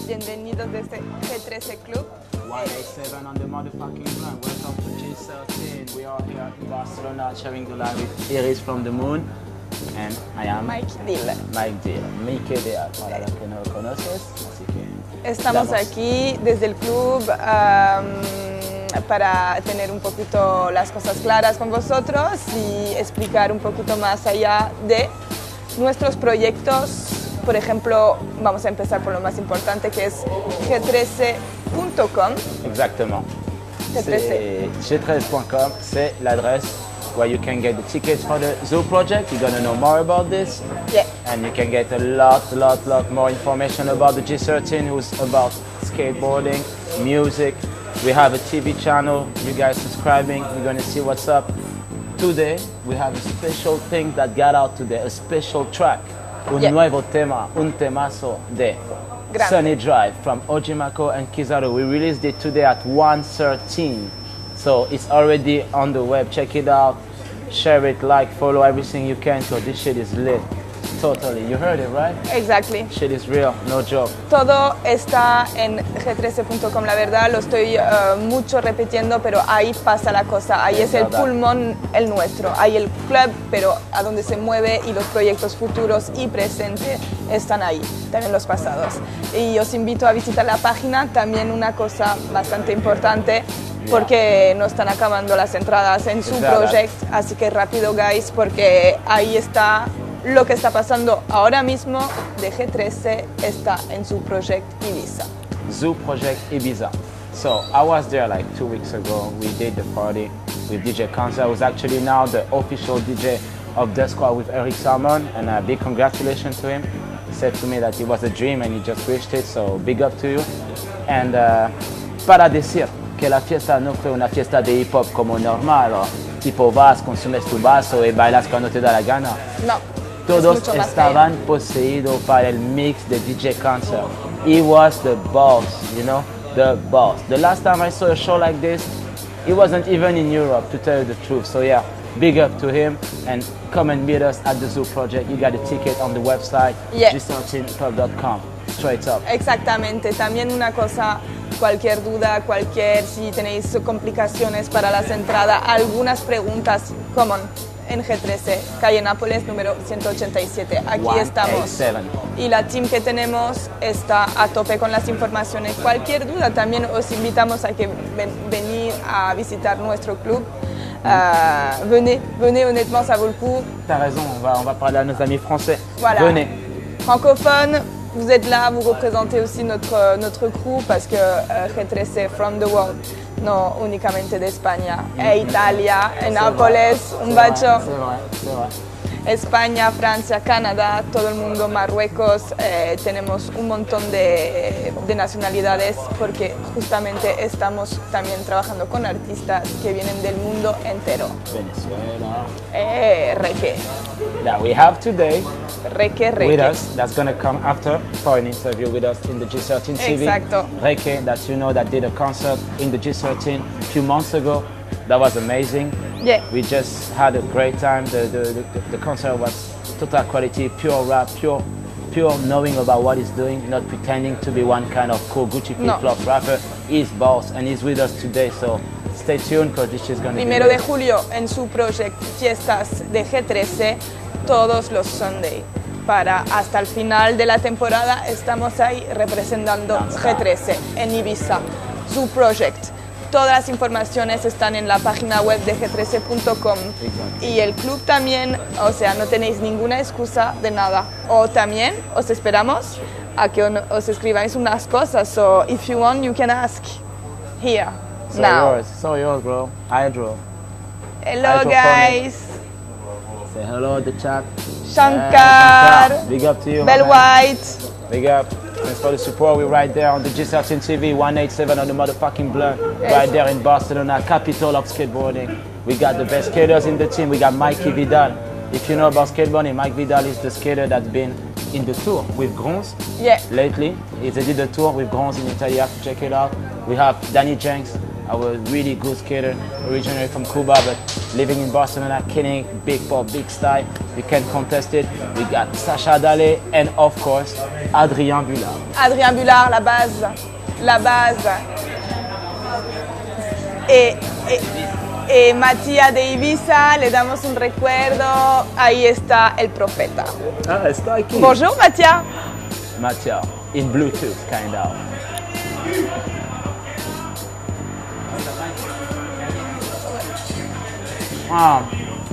bienvenidos desde G13 Club. 187 on the motherfucking plan. Welcome to G13. We are here in Barcelona sharing the live with Iris from the Moon. And I am Mike Dill. Mike Dill, para los que no lo conoces. Así que estamos aquí desde el club para tener un poquito las cosas claras con vosotros y explicar un poquito más allá de nuestros proyectos. Por ejemplo, vamos a empezar por lo más importante, que es g13.com. Exactement. G13. G13.com, c'est l'adresse where you can get the tickets for the Zoo project. You're gonna know more about this. Yeah. And you can get a lot more information about the G13, who's about skateboarding, music. We have a TV channel, you guys subscribing, you're gonna see what's up. Today, we have a special thing that got out today, a special track. Un nuevo tema, un temazo de Grande. Sunny Drive from Ojimako and Kizaru. We released it today at 1:13. So it's already on the web, check it out, share it, like, follow everything you can, so this shit is lit. Totally, you heard it, right? Exactly. Shit is real, no joke. Todo está en g13.com, la verdad, lo estoy mucho repitiendo, pero ahí pasa la cosa, ahí es el pulmón el nuestro, ahí el club, pero a donde se mueve y los proyectos futuros y presentes están ahí, también los pasados. Y os invito a visitar la página, también una cosa bastante importante, porque no están acabando las entradas en su proyecto, así que rápido guys, porque ahí está lo que está pasando ahora mismo de G13 está en su proyecto Ibiza. Zoo Project Ibiza. So I was there like 2 weeks ago. We did the party with DJ Kanza. I was actually now the official DJ of the squad with Eric Salmon, and a big congratulations to him. He said to me that it was a dream and he just reached it, so big up to you. And para decir que la fiesta no fue una fiesta de hip hop como normal, o tipo vas, consumes tu vaso y bailas cuando te da la gana. No. Todos estaban poseídos para el mix de DJ Cancer. He was the boss, you know, the boss. The last time I saw a show like this, he wasn't even in Europe, to tell you the truth. So yeah, big up to him, and come and meet us at the Zoo Project. You got a ticket on the website, g13club.com, straight up. Exactamente, también una cosa, cualquier duda, si tenéis complicaciones para las entradas, algunas preguntas, common. En G13, calle Nápoles, número 187. Aquí 187. estamos. Y la team que tenemos está a tope con las informaciones. Cualquier duda, también os invitamos a que venir a visitar nuestro club. Venez, honnêtement, ça vaut le coup. T'as raison, on va parler à nos amis français. Voilà. Venez. Francophone, vous êtes là, vous représentez aussi notre crew parce que G13 c'est from the world. No únicamente de España, Italia, Nápoles, un bacho. C'est vrai. España, Francia, Canadá, todo el mundo, Marruecos, tenemos un montón de nacionalidades porque justamente estamos también trabajando con artistas que vienen del mundo entero. Venezuela. Reque. That we have today Reque. with us, that's going to come after for an interview with us in the G13 TV. Exacto. Reque, that you know, that did a concert in the G13 a few months ago. That was amazing. Yeah. We just had a great time. The concert was total quality, pure rap, pure knowing about what he's doing, not pretending to be one kind of cool Gucci flip-flop rapper. He's boss and he's with us today, so stay tuned because this is going to be Primero de julio en su proyecto Fiestas de G13 todos los Sunday. Para hasta el final de la temporada estamos ahí representando G13 en Ibiza, su proyecto. Todas las informaciones están en la página web de g13.com y el club también, o sea, no tenéis ninguna excusa de nada. O también os esperamos a que os escribáis unas cosas. So if you want, you can ask here, now. So yours, bro. Hydro. Hello, guys. Say hello to the chat. Shankar. Big up to you, Bell White. Big up. Thanks for the support. We're right there on the G13 TV, 187 on the motherfucking blood. Right there in Barcelona, capital of skateboarding. We got the best skaters in the team. We got Mikey Vidal. If you know about skateboarding, Mike Vidal is the skater that's been in the tour with Gronz lately. He did the tour with Gronz in Italy. You have to check it out. We have Danny Jenks, I was a really good skater, originally from Cuba, but living in Barcelona, killing big pop, big style. You can't contest it. We got Sacha Dallet and of course, Adrien Bullard. Adrien Bullard, la base. La base. Matías de Ibiza, le damos un recuerdo. Ahí está el profeta. Ah, está aquí. Bonjour Matías. Matías, in Bluetooth, kind of.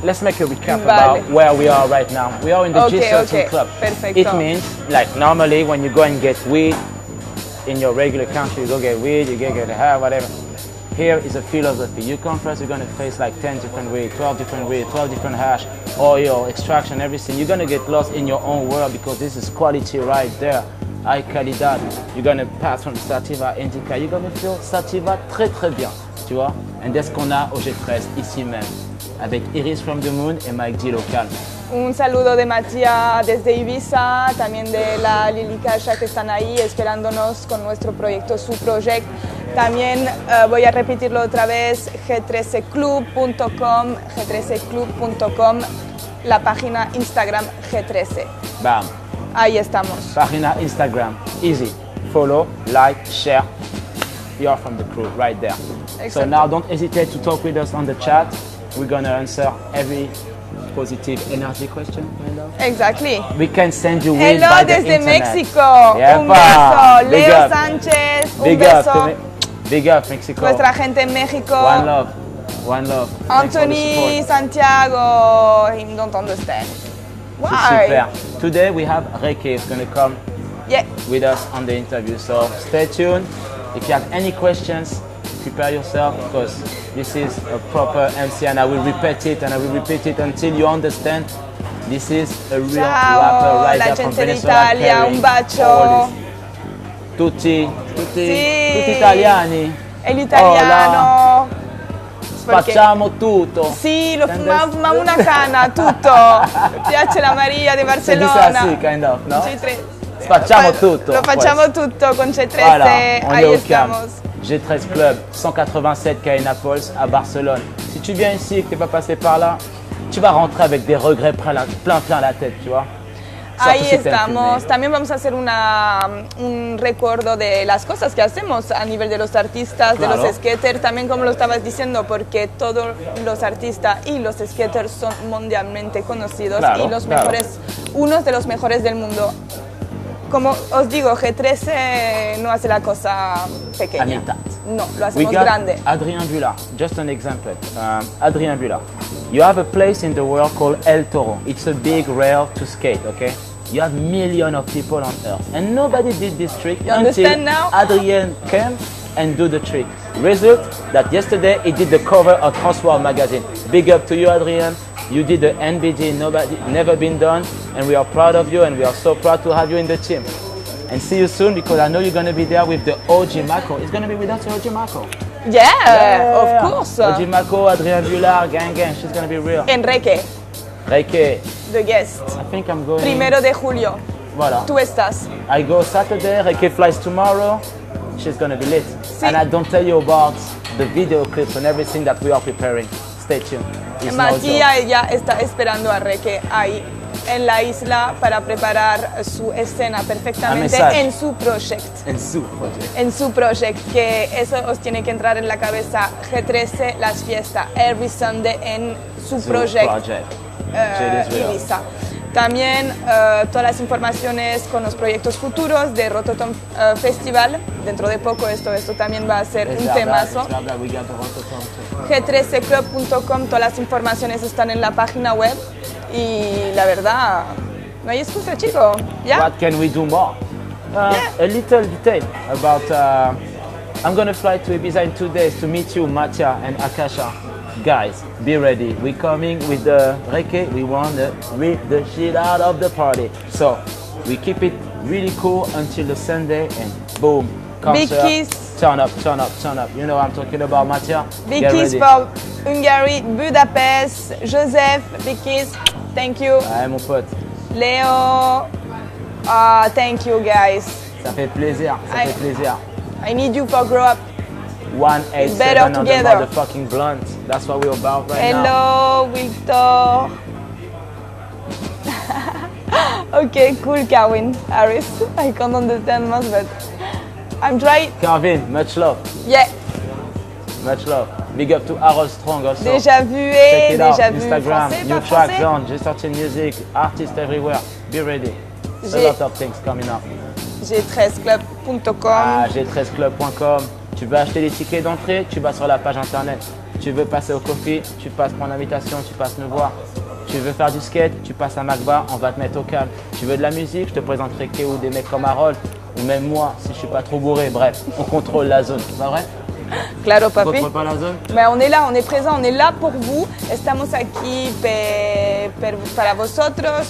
Let's make a recap about where we are right now. We are in the G13 Club. Perfecto. It means, like normally when you go and get weed in your regular country, you go get weed, you get hair, whatever. Here is a philosophy. You come first, you're gonna face like 10 different weed, 12 different weed, 12 different hash, oil, extraction, everything. You're gonna get lost in your own world because this is quality right there. High calidad. You're gonna pass from Sativa, Indica. You're gonna feel Sativa très très bien, tu vois. And c'est ce qu'on a au G13 ici même, avec Iris from the Moon et Mike D local. Un saludo de Matías desde Ibiza, también de la Lili Kasha que están ahí esperándonos con nuestro proyecto, su proyecto. También voy a repetirlo otra vez, g13club.com, g13club.com, la página Instagram G13. Bam. Ahí estamos. Página Instagram, easy. Follow, like, share. You are from the crew right there. Exactly. So now don't hesitate to talk with us on the chat. We're gonna answer every positive energy question. Exactly. We can send you weed Hello by the desde internet. México. Yepa. Un beso. Big Leo up. Sánchez. Un Big up, beso. Big up, Mexico. Nuestra gente en México. One love. One love. Thanks for the Anthony, support. Santiago. He don't understand. C'est Why? super. Today we have Reke is going to come Yeah. with us on the interview. So stay tuned. If you have any questions, prepare yourself because this is a proper MC and I will repeat it and I will repeat it until you understand. This is a real Ciao, rapper right la there from gente Venezuela. d'Italia, carrying un bacio. all this. Tutti italiani. E l'italiano. Perché- Facciamo tutto. Sì, Understand? ma una cana, tutto. Piace la Maria di Si dice Barcellona. así, kind of, no? C3. Facciamo tutto. Lo facciamo pues. tutto con C13, Voilà, on est ahí au calme. estamos. G13 Club, 187 quai Naples à Barcelone. Si tu viens ici et que tu n'es pas passé par là, tu vas rentrer avec des regrets plein la tête, tu vois. Ahí Surtout si t'es un estamos. fumé. También vamos a hacer un recuerdo de las cosas que hacemos a nivel de los artistas, Claro. de los skaters, también como lo estabas diciendo, porque todos los artistas y los skaters son mundialmente conocidos Claro, y los claro. mejores, unos de los mejores del mundo. Como os digo, G13 no hace la cosa pequeña. A mitad. No, lo We hacemos got grande. Adrien Bullard, just an example. Adrien Bullard, you have a place in the world called El Toro. It's a big rail to skate, okay? You have millions of people on earth and nobody did this trick You until understand now? Adrien came and do the trick. Result, that yesterday he did the cover of Transworld magazine. Big up to you, Adrien. You did the NBD, never been done, and we are proud of you and we are so proud to have you in the team. And see you soon because I know you're going to be there with the OG Mako. It's going to be with us, OG Mako. Yeah, of course. OG Mako, Adrien Bullard, gang. She's going to be real. Enrique, Reike, the guest. I think I'm going. 1 de julio. Voilà. Tú estás. I go Saturday, Reike flies tomorrow. She's going to be lit. Sí. And I don't tell you about the video clips and everything that we are preparing. Stay tuned. It's no joke. Matías ya está esperando a Reque ahí en la isla para preparar su escena perfectamente mensaje. en su proyecto. En su project. En su proyecto, que eso os tiene que entrar en la cabeza. G13, las fiestas, every Sunday en su proyecto. It is real. Ibiza. También todas las informaciones con los proyectos futuros de Rototom Festival. Dentro de poco esto también va a ser un temazo. We got the Rototom too. G13club.com, todas las informaciones están en la página web y la verdad, no hay excusa, chico. ¿Ya? What can we do more? Yeah. A little detail about. I'm gonna fly to Ibiza in 2 days to meet you, Mattia and Akasha. Guys, be ready. We're coming with the Reike. We want to rip the shit out of the party. So we keep it really cool until the Sunday and boom, concert. Big kiss. Turn up, turn up, turn up. You know what I'm talking about, Mattia? Big Get kiss ready. for Hungary, Budapest, Joseph, big kiss, thank you. Ouais, mon pote. Léo, thank you guys. Ça fait plaisir, ça Aye. fait plaisir. I need you for grow up. 187 Better on the together. motherfucking blunt. That's what we're about right now. Hello, Victor. Okay, cool, Carwin Harris. I can't understand much, but I'm trying. Carvin, much love. Yeah, Much love. Big up to Harold Strong also. déjà vu Check it out. déjà vu. Instagram, Français, new pas track français? zone, just starting music, artists everywhere. Be ready. A J'ai- lot of things coming up. G13club.com. Ah, g13club.com. Tu veux acheter les tickets d'entrée, tu vas sur la page internet. Tu veux passer au coffee, tu passes prendre l'invitation, tu passes nous voir. Tu veux faire du skate, tu passes à Macba, on va te mettre au calme. Tu veux de la musique, je te présenterai ou des mecs comme Harold, ou même moi, si je suis pas trop bourré. Bref, on contrôle la zone, c'est pas vrai? Claro, On papi. contrôle pas la zone? Mais on est là, on est présent, on est là pour vous. Estamos aquí para vosotros,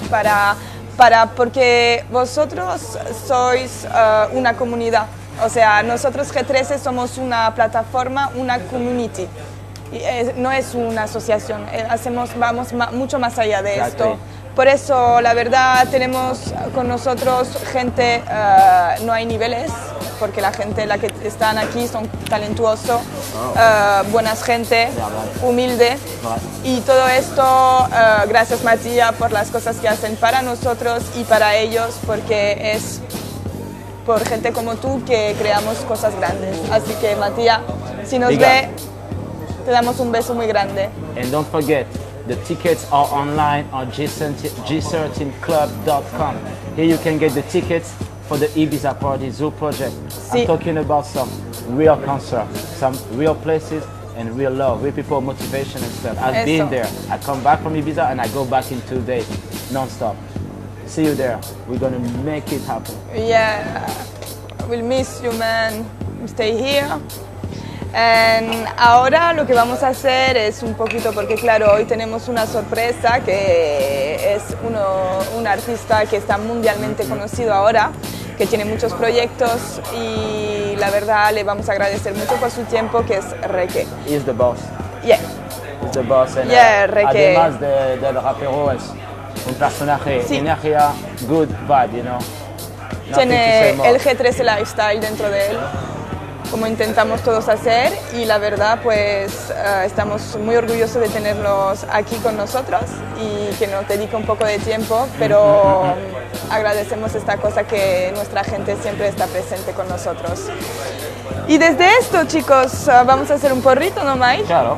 porque vosotros sois una comunidad. O sea, nosotros G13 somos una plataforma, una community. Y, no es una asociación, vamos mucho más allá de Exacto. esto. Por eso, la verdad, tenemos con nosotros gente, no hay niveles, porque la gente la que están aquí son talentuosos, buenas gente, humilde. Y todo esto, gracias Matías por las cosas que hacen para nosotros y para ellos, porque es por gente como tú que creamos cosas grandes. Así que Matías, si nos Diga. ve, te damos un beso muy grande. And don't forget, the tickets are online on g13club.com. Here you can get the tickets for the Ibiza Party Zoo project. Si. I'm talking about some real concerts, some real places and real love, real people, motivation and stuff. I've Eso. been there. I come back from Ibiza and I go back in 2 days, non-stop. See you there. We're gonna make it happen. Yeah, we'll miss you, man. Stay here. And ahora lo que vamos a hacer es un poquito, porque claro, hoy tenemos una sorpresa que es un artista que está mundialmente conocido ahora, que tiene muchos proyectos y la verdad le vamos a agradecer mucho por su tiempo, que es Reque. He's the boss. Yeah. He's the boss. And, Yeah, Reque. además del rapero es un personaje, Sí. energía, good vibe, you know. Nothing to say Tiene more. el G13 lifestyle dentro de él, como intentamos todos hacer, y la verdad pues estamos muy orgullosos de tenerlos aquí con nosotros y que nos dedique un poco de tiempo, pero agradecemos esta cosa que nuestra gente siempre está presente con nosotros. Y desde esto, chicos, vamos a hacer un porrito, ¿no, Mai? Claro,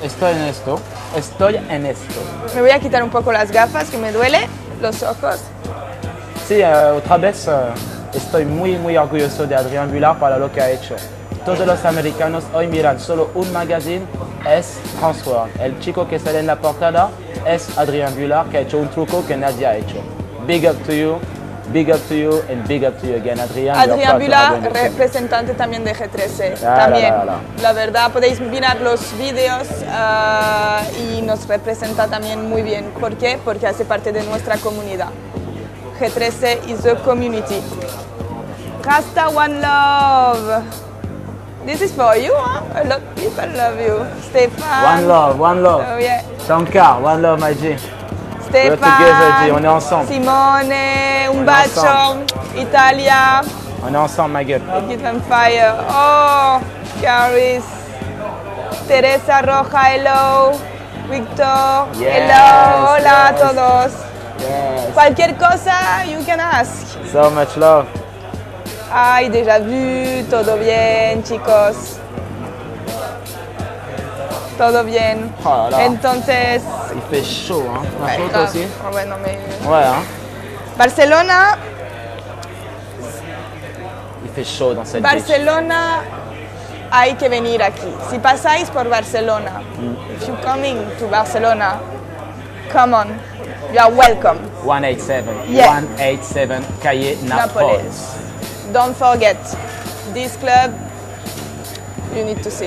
estoy en esto. Estoy en esto. Me voy a quitar un poco las gafas, que me duele los ojos. Sí, otra vez estoy muy orgulloso de Adrián Vilar para lo que ha hecho. Todos los americanos hoy miran solo un magazine, es Transworld. El chico que sale en la portada es Adrián Vilar, que ha hecho un truco que nadie ha hecho. Big up to you and big up to you again, Adrián. Adrián Vila, representante también de G13. También. La verdad, podéis mirar los vídeos y nos representa también muy bien. ¿Por qué? Porque hace parte de nuestra comunidad. G13 is a community. Rasta One Love. This is for you, huh? A lot of people love you. Stéphane. One love. Oh, yeah. Shankar, one love, my G. Stéphane. together, G, on est ensemble. Simone, un bacio. Italia. On est ensemble, ma gueule. Give them fire. Oh, Caris. Teresa Roja, hello. Victor, Yes, hello. Hola a yes. todos. Yes. Cualquier cosa, you can ask. So much love. Ay, déjà vu, todo bien, chicos. Todo bien. Oh là là. Entonces, Il fait chaud, hein. T'as chaud toi aussi? Ah, bueno, Ouais, hein. Barcelona, Il fait chaud dans cette beach. Barcelona, hay que venir aquí. Si pasáis por Barcelona, if you're coming to Barcelona, come on, you are welcome. 187. Yeah. 187 Calle Nápoles. Nápoles. Don't forget, this club, you need to see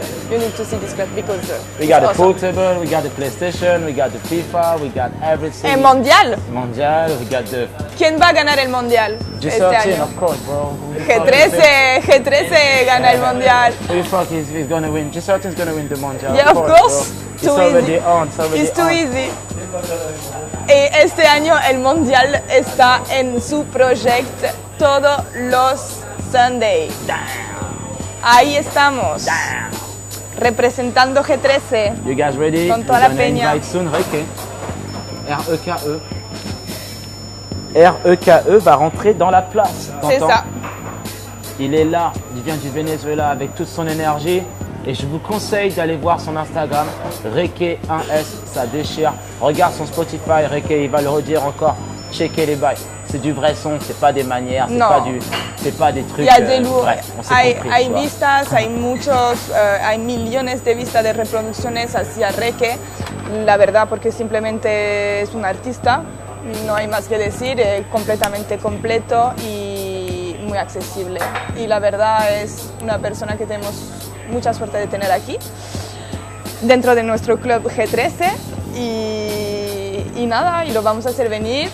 this club because We it's got the awesome. pool table, we got the PlayStation, we got the FIFA, we got everything. El Mundial. Mondial, we got the ¿Quién va a ganar el Mundial este G13, año? of course, bro. Who the fuck is G13 gana el Mundial. Who the fuck is going to win? G13 is going to win the Mondial. Yeah, of course. Bro. It's Too already easy. on. It's already It's too on. easy. Y este año el Mundial está en su proyecto todos los Sundays. Ahí estamos. Damn. Representando G13. You guys ready? Con toda We're la gonna peña. invite soon Reke. R-E-K-E. R-E-K-E va rentrer dans la place. C'est T'entends? ça. Il est là, il vient du Venezuela avec toute son énergie. Et je vous conseille d'aller voir son Instagram, Reke1S, ça déchire. Regarde son Spotify, Reke, il va le redire encore. Checkez les bails. C'est du vrai son, c'est pas des manières, c'est pas des trucs. Y a de lujo. Bref, on s'est compris, Hay tu vois. vistas, hay millones de vistas de reproducciones hacia Reke. La verdad, porque simplemente es un artista, no hay más que decir, completamente completo y muy accesible. Y la verdad es una persona que tenemos mucha suerte de tener aquí, dentro de nuestro club G13. Y nada, y lo vamos a hacer venir.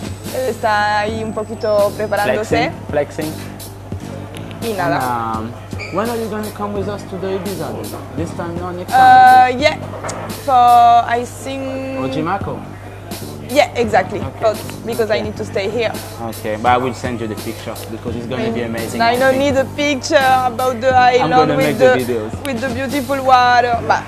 Está ahí un poquito preparándose. Flexing. Y nada. And, when are you going to come with us to the Ibiza? This time, no, next time? Yeah, for I think. Ojimaco? Yeah, exactly. Okay. But because I Okay. need to stay here. Okay, but I will send you the picture because it's going to be amazing. I don't need a picture about the island gonna make with the videos. with the beautiful water. But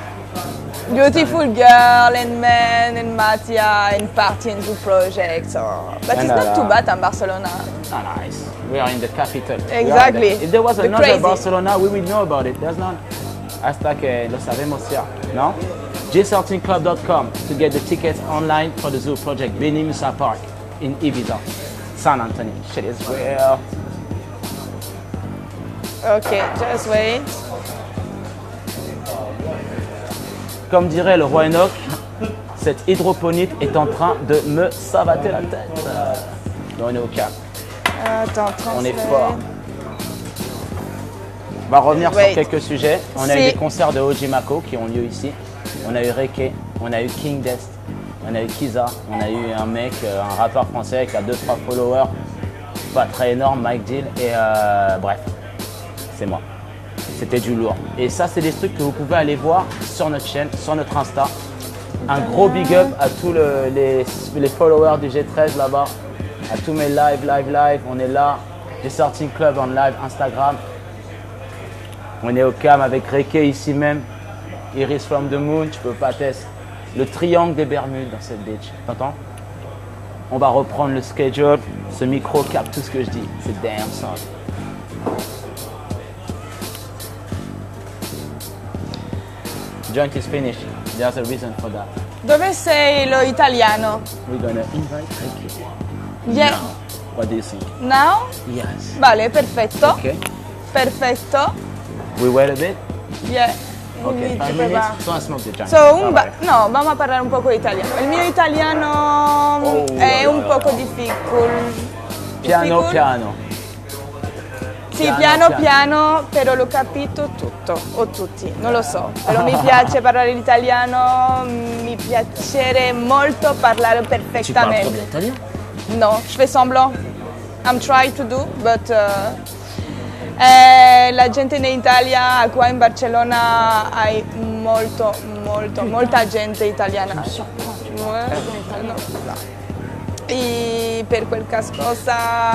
beautiful girl and man and Mattia and party and do projects. But it's not too bad in Barcelona. Ah, nice. We are in the capital. We are Exactly. If there was The another crazy. Barcelona, we would know about it. There's not. Hasta que lo sabemos ya, no? J13club.com to get the tickets online for the Zoo Project Beni Musa Park in Ibiza, San Antonio. Shit is real. Okay, just wait. Comme dirait le roi Enoch, cette hydroponite est en train de me savater la tête. Mais on est au calme. Attends, On est translate. fort. On va revenir Wait. sur quelques sujets. On a eu Si. des concerts de Ojimaco qui ont lieu ici. On a eu Reke, on a eu King Dest, on a eu Kiza, on a eu un mec, un rappeur français qui a 2-3 followers, pas très énorme, Mike Deal, et bref, c'est moi. C'était du lourd. Et ça, c'est des trucs que vous pouvez aller voir sur notre chaîne, sur notre Insta. Un gros big up à tous les followers du G13 là-bas, à tous mes live, on est là. J'ai sorti une club en live Instagram. On est au cam avec Reke ici même. Iris from the Moon, tu peux pas tester. Le triangle des Bermudes dans cette bitch. T'entends? On va reprendre le schedule. Ce micro capte tout ce que je dis. C'est damn son. Joint is finished. There's a reason for that. Dove sei lo italiano? We're gonna invite Reke. Yeah. Now. What do you think? Now? Yes. Vale, perfetto. Okay. Perfetto. We wait a bit. Yeah. Okay. Need 5 to minutes. prepare. So I smoke the joint. So, Bye-bye. no, vamos a parlare un poco di italiano. Il mio italiano è un poco difficult. Piano Difficult? piano. Sì, Piano, piano piano, però l'ho capito tutto, o tutti, non lo so. Però mi piace parlare l'italiano, mi piacerebbe molto parlare Tu parles très perfettamente. bien italien? No, je fais semblant. I'm trying to do, but la gente in Italia, qua in Barcellona, hai molta gente italiana. No. Y per quel cosa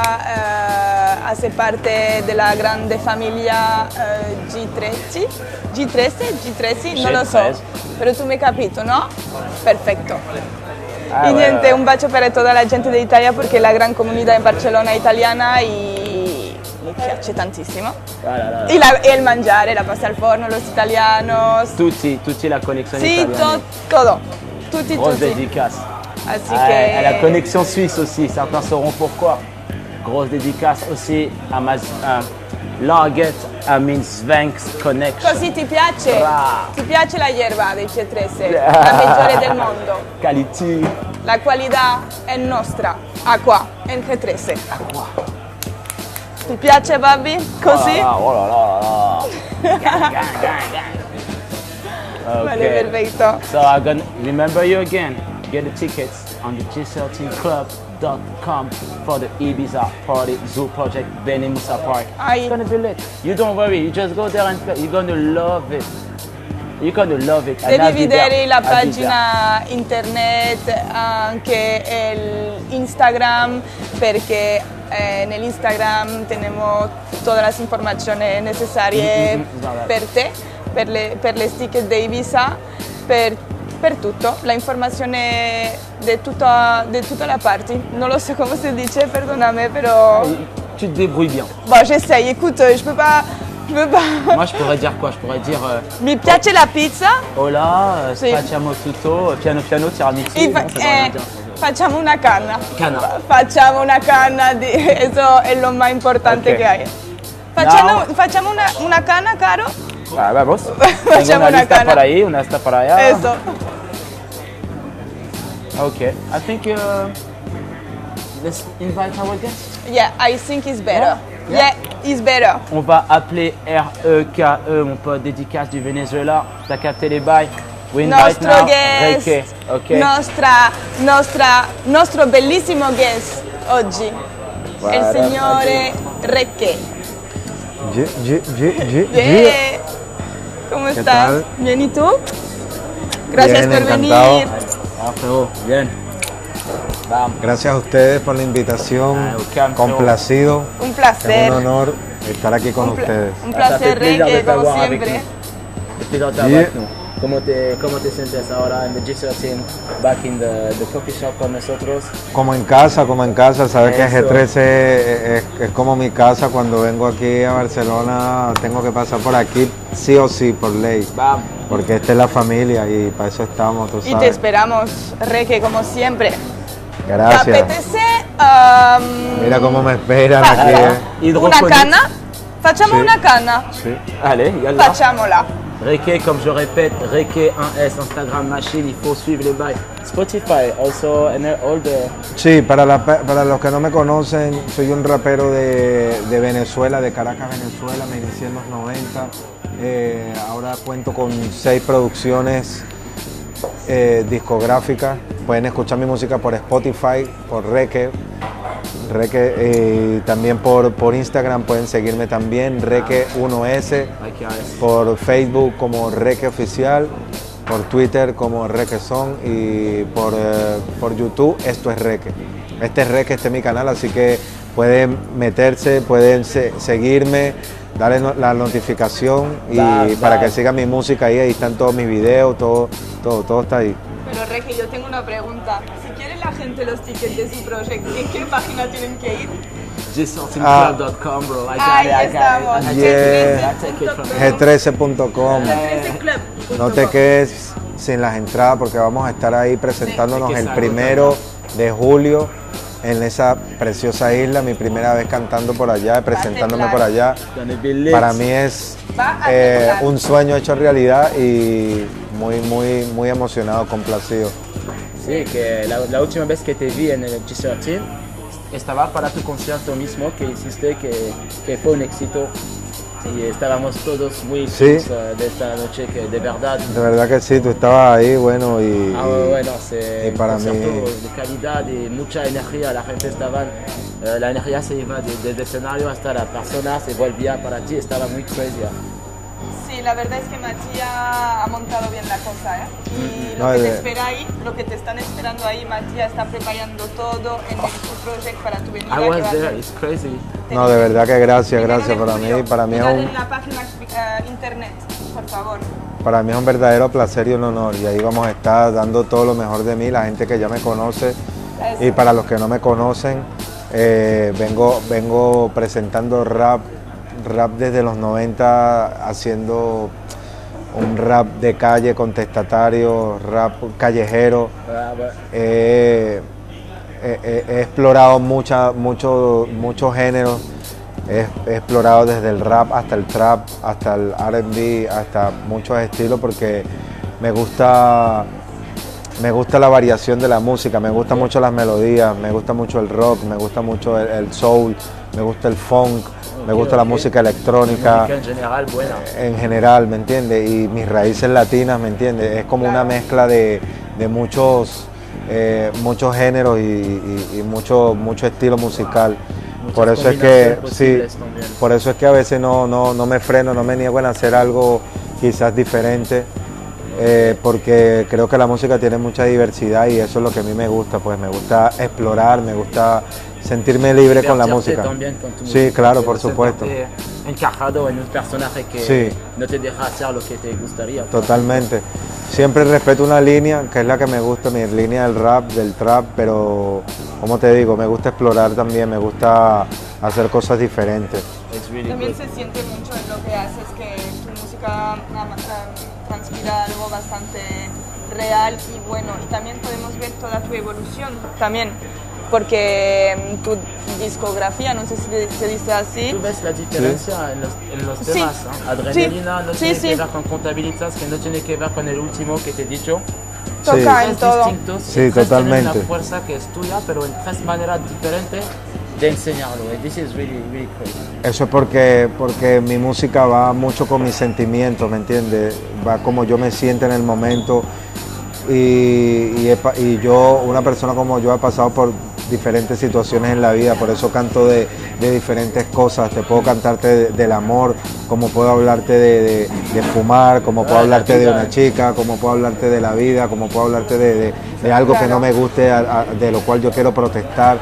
hace parte de la grande familia G13, non lo so, G13. però tu mi hai capito, no? Perfetto. Ah, Y ouais, niente, ouais. un bacio per tutta la gente d'Italia perché la gran comunità in Barcellona è italiana e mi piace tantissimo. Voilà, là. Y el mangiare, la pasta al forno, los italianos. Tutti la connexion Sì, italienne. todo. Tutti, Grosse tutti. dédicace. Así À la que... connexion suisse aussi, certains sauront pourquoi. Grosse dédicace aussi à Laget Amin Svenks Connection. Così ti piace? Bra. Ti piace la hierba dei C13? La peggiore del mondo. Quality. La qualità è nostra. Acqua, in C13. Ti piace, Bobby? Così? Oh là là. Gang, gang, gang, gang. Vale, perfetto. So I'm gonna remember you again. Get the tickets on the J13club.com for the Ibiza Party Zoo Project Beni Musa Park. It's gonna be lit. You don't worry, you just go there and play. You're gonna love it. You're gonna love it. Devi vedere la I'll be there. pagina internet, anche Instagram, perché en el Instagram tenemos todas las informaciones necesarias per les tickets de Ibiza, per tutto, la informazione de tutta la party. Non lo so come si dice, perdoname, però... Tu te débrouilles bien. Bon, j'essaye, écoute, je peux pas... Moi, je pourrais dire quoi? Je pourrais dire... Mi piace la pizza. Hola, Sì. facciamo tutto, piano piano, tiramisù. Y Non, ça veut rien dire. facciamo una canna. Canna. Facciamo una canna, eso es lo más importante Ok. que hay. Facciamo una canna, Caro. Ah, vamos. Tengo Facciamo una una lista canna. por ahí, una lista por allá. Eso. Okay, I think let's invite our guests. Yeah, I think it's better. Yeah. Yeah, it's better. On va appeler REKE, mon pote dédicace du Venezuela. T'as capté les bails? We invite Nostro now guest, Reke, okay? nostro bellissimo guest oggi, Guarda, il signore Reke. Yeah. ¿Cómo ¿Qué estás? tal? Bien, ¿y tú? Gracias Bien, por encantado. venir. Ah, frérot, bien. Vamos. Gracias a ustedes por la invitación. welcome, Complacido. Un Es placer. un honor estar aquí con ustedes. Un Ah, ça fait placer, plaisir de Reke, como t'avoir avec siempre. Depuis longtemps Yeah. avec nous. ¿Cómo te sientes ahora en the G13, back in the coffee shop con nosotros? Como en casa, sabes que Eso. G13 es como mi casa. Cuando vengo aquí a Barcelona tengo que pasar por aquí sí o sí, por ley. Vamos. Porque esta es la familia y para eso estamos, tú Y te sabes. esperamos, Reke, como siempre. ¿Te Gracias. apetece Mira cómo me esperan fa- aquí. una Hydrophonique. canna? Facciamo Sì. una canna. Sí. Allez, yallah. Facciamola. Reke, comme je répète, Reke 1S, Instagram Machine, il faut suivre les bails. Spotify, also, and all the... Sí, para los que no me conocen, soy un rapero de Venezuela, de Caracas, Venezuela. Me inicié en los 90. Ahora cuento con 6 producciones discográficas. Pueden escuchar mi música por Spotify, por Reke, y también por Instagram pueden seguirme también, Reke1S, por Facebook como Reke Oficial, por Twitter como Reke Son y por YouTube esto es Reke. Este es Reke, este es mi canal, así que pueden meterse, pueden seguirme, darle la notificación y para que sigan mi música ahí están todos mis videos, todo está ahí. Pero Reke, yo tengo una pregunta. Si quiere la gente los tickets de su proyecto, ¿en qué página tienen que ir? G13club.com, bro. Ahí estamos. Yeah. G13.com. G13club. No te quedes sin las entradas porque vamos a estar ahí presentándonos el 1 de julio en esa preciosa isla, mi primera vez cantando por allá, presentándome por allá. Para mí es un sueño hecho realidad y muy emocionado, complacido. Sí, que la última vez que te vi en el G13 estaba para tu concierto mismo que hiciste, que fue un éxito. Y estábamos todos muy Sí. felices de esta noche, que de verdad. De verdad que sí, tú estabas ahí, bueno, y Bueno, c'est y un para concierto mí- de calidad y mucha energía. La gente estaba, la energía se iba desde el escenario hasta la persona, se volvía para ti, estaba muy crazy. Sí, la verdad es que Matías ha montado bien la cosa, ¿eh? Y lo No, que te de- espera ahí, lo que te están esperando ahí, Matías está preparando todo en su proyecto para tu venida. I que was va a there, ser it's crazy. no, de verdad que gracias, primero gracias. de julio. Para mí es Mirad un, en la página internet, por favor. Para mí es un verdadero placer y un honor y ahí vamos a estar dando todo lo mejor de mí, la gente que ya me conoce y para los que no me conocen, vengo presentando rap desde los 90, haciendo un rap de calle contestatario, rap callejero. He explorado muchos géneros. He explorado desde el rap hasta el trap, hasta el R&B, hasta muchos estilos porque me gusta la variación de la música, me gustan mucho las melodías, me gusta mucho el rock, me gusta mucho el soul, me gusta el funk, me gusta la música electrónica. Música en general, buena. En general, ¿me entiendes? Y mis raíces latinas, ¿me entiendes? Es como una mezcla de muchos géneros y mucho estilo musical. Por eso es que sí, por eso es que a veces no me freno, no me niego en hacer algo quizás diferente porque creo que la música tiene mucha diversidad y eso es lo que a mí me gusta, pues me gusta explorar, me gusta sentirme libre con la música. Sí, claro, por supuesto. Encajado en un personaje que sí. No te deja hacer lo que te gustaría. Totalmente. Siempre respeto una línea, que es la que me gusta, mi línea del rap, del trap, pero como te digo, me gusta explorar también, me gusta hacer cosas diferentes. También se siente mucho en lo que haces, que tu música transpira algo bastante real y bueno, y también podemos ver toda tu evolución también, porque tu discografía, no sé si se dice así. ¿Tú ves la diferencia en los temas? Sí. ¿Eh? Adrenalina Sí. no tiene que ver con contabilidad, que no tiene que ver con el último que te he dicho. Toca Sí. en todo. Distintos, Sí, y tres totalmente. tienen una fuerza que es tuya, pero en tres maneras diferentes de enseñarlo. And this is really, really crazy. Eso es porque mi música va mucho con mis sentimientos, ¿me entiendes? Va como yo me siento en el momento y yo, una persona como yo, ha pasado por diferentes situaciones en la vida, por eso canto de diferentes cosas. Te puedo cantarte del amor, como puedo hablarte de fumar, como puedo hablarte de una chica, como puedo hablarte de la vida, como puedo hablarte de algo que no me guste, de lo cual yo quiero protestar,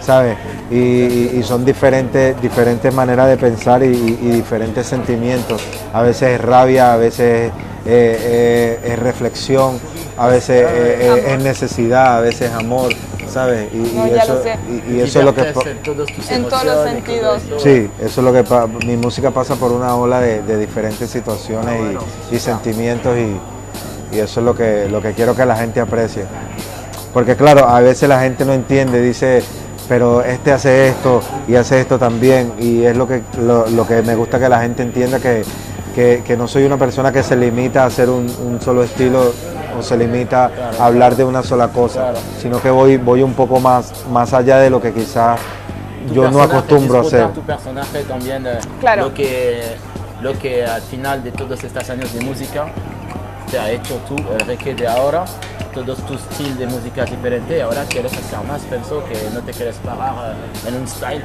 ¿sabes? Y son diferentes maneras de pensar y diferentes sentimientos. A veces es rabia, a veces es reflexión, a veces es necesidad, a veces es amor, ¿sabes? No, ya lo sé. Y eso es lo que... En todos los sentidos. Sí, eso es lo que mi música pasa por una ola de diferentes situaciones y sentimientos y eso es lo que quiero que la gente aprecie. Porque claro, a veces la gente no entiende, dice, pero este hace esto y hace esto también, y es lo que me gusta que la gente entienda, que no soy una persona que se limita a hacer un solo estilo o se limita a hablar de una sola cosa, sino que voy un poco más allá de lo que quizás yo no acostumbro a hacer. Tu personaje también, Claro. lo que al final de todos estos años de música te ha hecho tú, el reggae de ahora, todos tus estilos de música diferentes, ahora quieres hacer más, pienso que no te quieres parar en un style,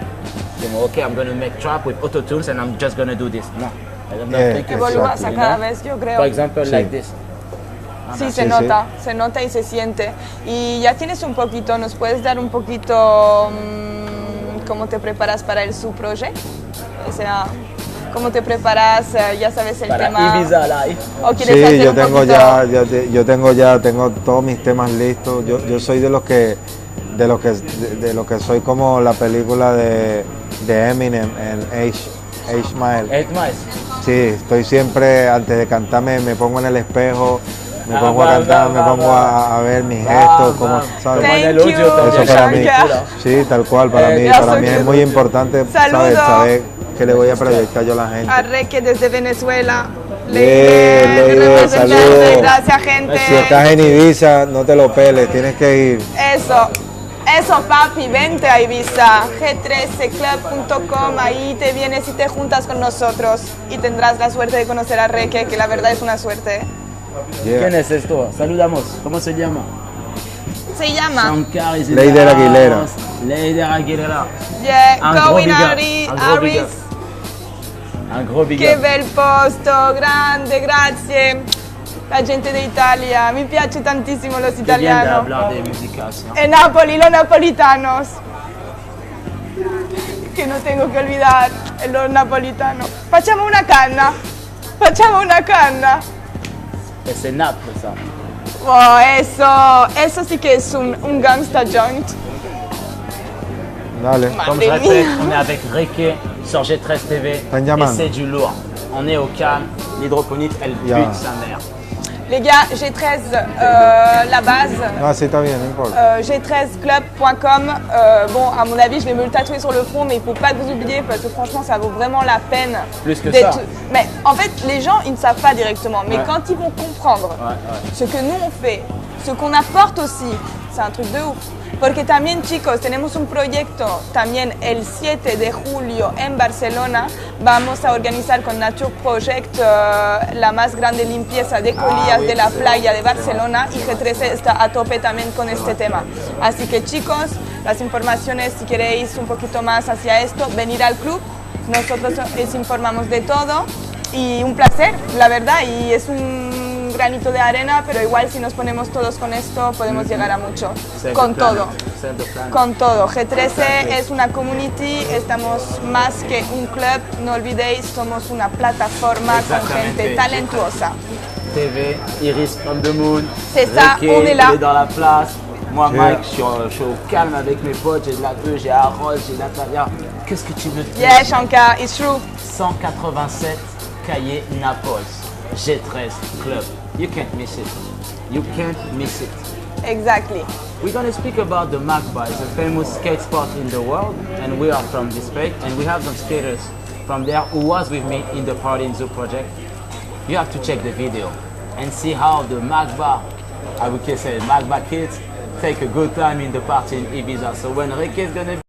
como ok, I'm going to make trap with auto-tunes and I'm just going to do this. No. I don't think it's Evolúas trap, a you cada know? vez, yo creo. For example, Sí. like this. Sí, sí, se nota y se siente. Y ya tienes un poquito, ¿nos puedes dar un poquito cómo te preparas para el su project? O sea, ¿cómo te preparas? Ya sabes el Para tema. Ibiza Live. ¿O quieres Sí, hacer yo un tengo poquito? tengo todos mis temas listos. Yo soy de los que soy como la película de Eminem en 8 Mile. 8 Miles. Sí, estoy siempre, antes de cantarme, me pongo en el espejo, me Ah, pongo a va, cantar, va, me va, pongo va. a ver mis Va, gestos, como, va. ¿sabes? Como en el Thank audio you, también. Eso para mí. Shaka. Sí, tal cual, para mí gracias. es muy importante Saludos. saber qué le voy a proyectar yo a la gente. A Reque desde Venezuela. Leire, Representante, saludos. gracias gente. Si estás en Ibiza, no te lo peles, tienes que ir. Eso papi, vente a Ibiza, g13club.com, ahí te vienes y te juntas con nosotros y tendrás la suerte de conocer a Reque, que la verdad es una suerte. Yeah. ¿Quién es esto? Saludamos. ¿Cómo se llama? Se llama Shankar is in Leider the Aguilera. house. Leider Aguilera. Yeah, Un gros Going big up, Aris. un gros big up. Un gros big Che up. bel posto, grande, grazie. La gente d'Italia, mi piace tantissimo los Qué bien de italianos. hablar de música así, ¿no? E Napoli, los napolitanos. Que no tengo que olvidar, los napolitanos. Facciamo una canna. Facciamo una canna. Es en Naples, ça. Oh, eso sí que es un gangsta joint. Dale. Comme je Madre répète, mía. on est avec Reque sur G13 TV et Benjamin. c'est du lourd. On est au calme, l'hydroponite elle Ya. bute sa mère. Les gars, G13, la base. No, así está bien, no importa. G13club.com. Bon, à mon avis, je vais me le tatouer sur le front, mais il faut pas que vous oubliez parce que franchement, ça vaut vraiment la peine. Plus que d'être- ça. Mais en fait, les gens, ils ne savent pas directement. Mais Ouais. quand ils vont comprendre ce que nous on fait, ce qu'on apporte aussi, c'est un truc de ouf. Porque también, chicos, tenemos un proyecto también el 7 de julio en Barcelona. Vamos a organizar con Nature Project la más grande limpieza de colillas de la playa de Barcelona y G13 está a tope también con este tema. Así que, chicos, las informaciones, si queréis un poquito más hacia esto, venir al club. Nosotros os informamos de todo y un placer, la verdad, y es un granito de arena, pero igual si nos ponemos todos con esto podemos llegar a mucho. Save Con the planet. todo. Save the planet. Con todo. G13 Exactly. es una community, estamos más que un club, no olvidéis, somos una plataforma con Exactamente. gente talentuosa. TV, Iris from the Moon, C'est ça, Ricky, on est là. il est dans la place. Moi, Yeah. Mike, je suis au calme avec mes potes, j'ai de la queue, j'ai Harold, j'ai Natalia. Qu'est-ce que tu veux dire? Yeah, Shankar, it's true. 187 Cahiers Naples, G13 Club. You can't miss it. You can't miss it. Exactly. We're going to speak about the Magba. It's a famous skate spot in the world, and we are from this place, and we have some skaters from there who was with me in the Party in Zoo project. You have to check the video and see how the Magba, I would say Magba kids, take a good time in the party in Ibiza. So when Ricky is going to